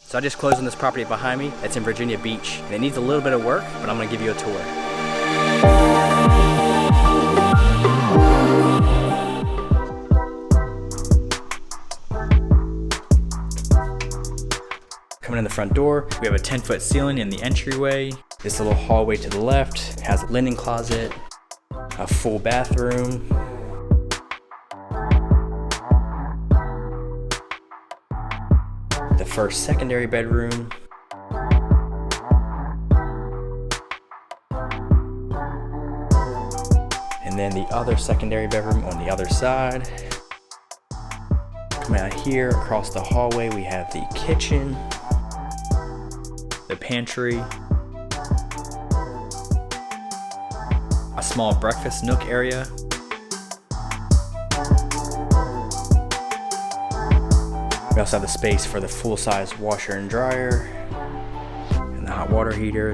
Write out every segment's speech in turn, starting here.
So I just closed on this property behind me. It's in Virginia Beach. And it needs a little bit of work, but I'm gonna give you a tour. Coming in the front door, we have a 10-foot ceiling in the entryway. This little hallway to the left has a linen closet, a full bathroom. The first secondary bedroom. And then the other secondary bedroom on the other side. Coming out here across the hallway, we have the kitchen, the pantry, a small breakfast nook area, we also have the space for the full-size washer and dryer and the hot water heater.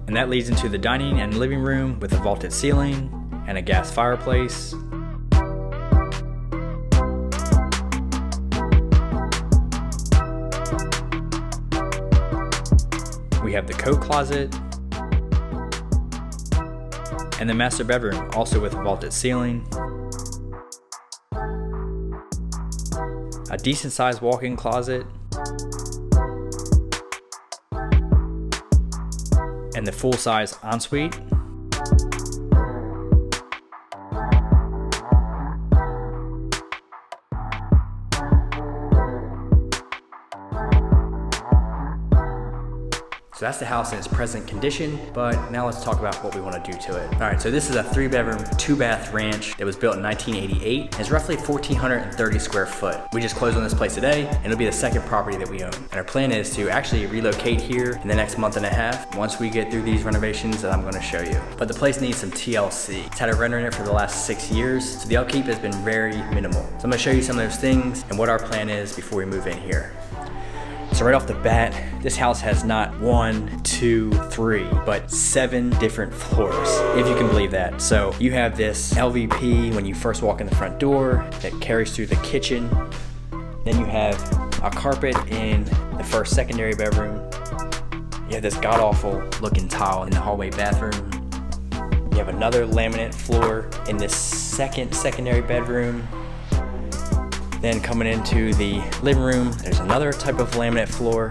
And that leads into the dining and living room with a vaulted ceiling and a gas fireplace. We have the coat closet and the master bedroom, also with a vaulted ceiling. A decent sized walk-in closet. And the full-size ensuite. So that's the house in its present condition, but now let's talk about what we want to do to it. All right, so this is a 3-bedroom, 2-bath ranch that was built in 1988. And it's roughly 1,430 square foot. We just closed on this place today, and it'll be the second property that we own. And our plan is to actually relocate here in the next month and a half once we get through these renovations that I'm going to show you. But the place needs some TLC. It's had a renter in it for the last 6 years, so the upkeep has been very minimal. So I'm going to show you some of those things and what our plan is before we move in here. So right off the bat, this house has not 1, 2, 3, but 7 different floors, if you can believe that. So you have this LVP when you first walk in the front door that carries through the kitchen. Then you have a carpet in the first secondary bedroom. You have this god-awful looking tile in the hallway bathroom. You have another laminate floor in this second secondary bedroom. Then coming into the living room, there's another type of laminate floor.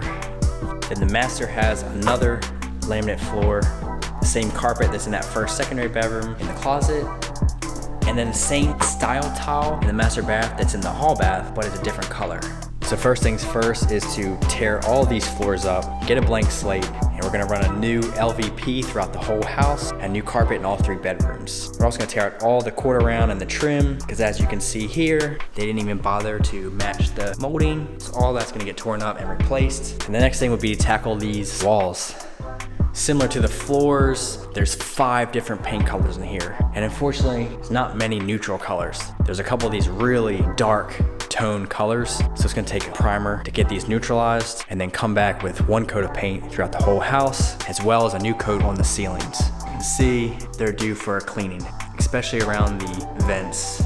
Then the master has another laminate floor, the same carpet that's in that first secondary bedroom in the closet, and then the same style tile in the master bath that's in the hall bath, but it's a different color. So first things first is to tear all these floors up, get a blank slate, and we're gonna run a new LVP throughout the whole house, and new carpet in all 3 bedrooms. We're also gonna tear out all the quarter round and the trim, because as you can see here, they didn't even bother to match the molding. So all that's gonna get torn up and replaced. And the next thing would be to tackle these walls. Similar to the floors, there's 5 different paint colors in here. And unfortunately, there's not many neutral colors. There's a couple of these really dark tone colors. So it's gonna take a primer to get these neutralized and then come back with 1 coat of paint throughout the whole house, as well as a new coat on the ceilings. You can see they're due for a cleaning, especially around the vents.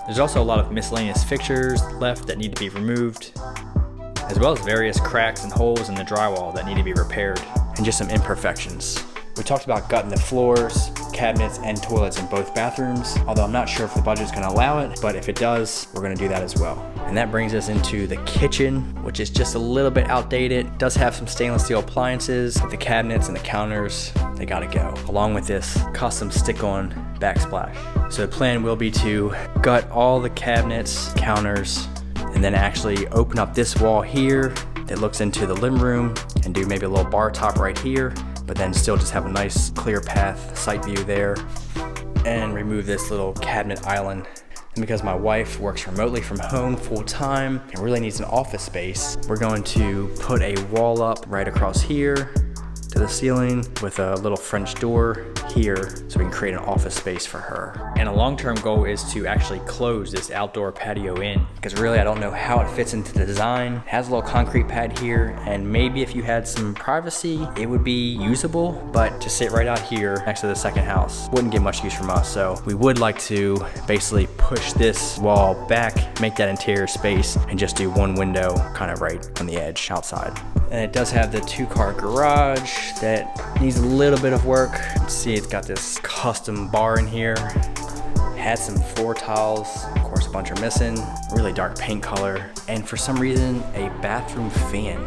There's also a lot of miscellaneous fixtures left that need to be removed, as well as various cracks and holes in the drywall that need to be repaired, and just some imperfections. We talked about gutting the floors, cabinets, and toilets in both bathrooms, although I'm not sure if the budget's gonna allow it, but if it does, we're gonna do that as well. And that brings us into the kitchen, which is just a little bit outdated. It does have some stainless steel appliances, but the cabinets and the counters, they gotta go, along with this custom stick-on backsplash. So the plan will be to gut all the cabinets, counters, and then actually open up this wall here that looks into the living room and do maybe a little bar top right here, but then still just have a nice clear path, sight view there, and remove this little cabinet island. And because my wife works remotely from home full time and really needs an office space, we're going to put a wall up right across here to the ceiling with a little French door here so we can create an office space for her. And a long-term goal is to actually close this outdoor patio in, because really I don't know how it fits into the design. It has a little concrete pad here, and maybe if you had some privacy, it would be usable, but to sit right out here next to the second house wouldn't get much use from us. So we would like to basically push this wall back, make that interior space, and just do one window kind of right on the edge outside. And it does have the 2-car garage that needs a little bit of work. See, it's got this custom bar in here. Had some floor tiles, of course a bunch are missing, really dark paint color, and for some reason a bathroom fan.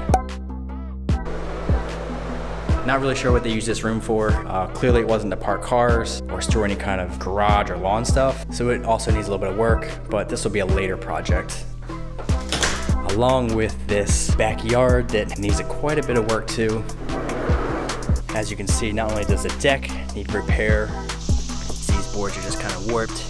Not really sure what they use this room for. Clearly it wasn't to park cars or store any kind of garage or lawn stuff, so it also needs a little bit of work, but this will be a later project. Along with this backyard that needs quite a bit of work too. As you can see, not only does the deck need repair, these boards are just kind of warped.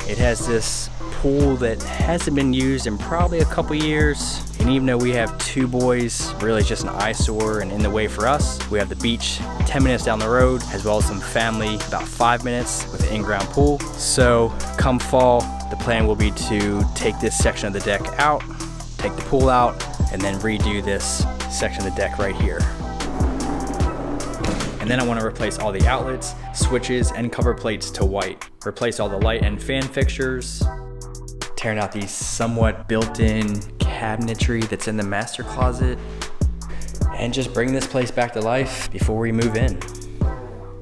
It has this pool that hasn't been used in probably a couple years. And even though we have 2 boys, really it's just an eyesore and in the way for us. We have the beach 10 minutes down the road, as well as some family about 5 minutes with an in-ground pool. So come fall, the plan will be to take this section of the deck out, take the pool out, and then redo this section of the deck right here. And then I want to replace all the outlets, switches, and cover plates to white. Replace all the light and fan fixtures, tearing out these somewhat built-in cabinetry that's in the master closet, and just bring this place back to life before we move in.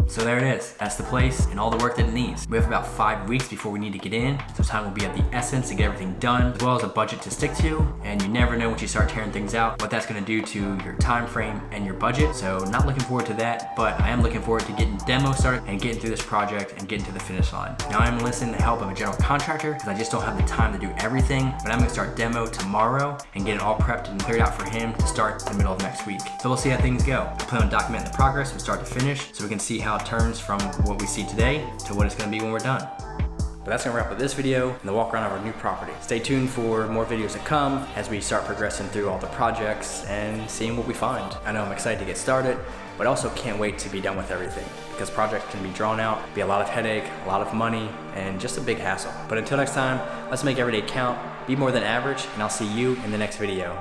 So there it is. That's the place and all the work that it needs. We have about 5 weeks before we need to get in, so time will be of the essence to get everything done, as well as a budget to stick to. And you never know once you start tearing things out what that's gonna do to your time frame and your budget. So not looking forward to that, but I am looking forward to getting demo started and getting through this project and getting to the finish line. Now I'm enlisting the help of a general contractor because I just don't have the time to do everything, but I'm gonna start demo tomorrow and get it all prepped and cleared out for him to start in the middle of next week. So we'll see how things go. I plan on documenting the progress from start to finish so we can see how it turns from what we see today to what it's gonna be when we're done. But that's gonna wrap up this video and the walk around of our new property. Stay tuned for more videos to come as we start progressing through all the projects and seeing what we find. I know I'm excited to get started, but also can't wait to be done with everything because projects can be drawn out, be a lot of headache, a lot of money, and just a big hassle. But until next time, let's make every day count, be more than average, and I'll see you in the next video.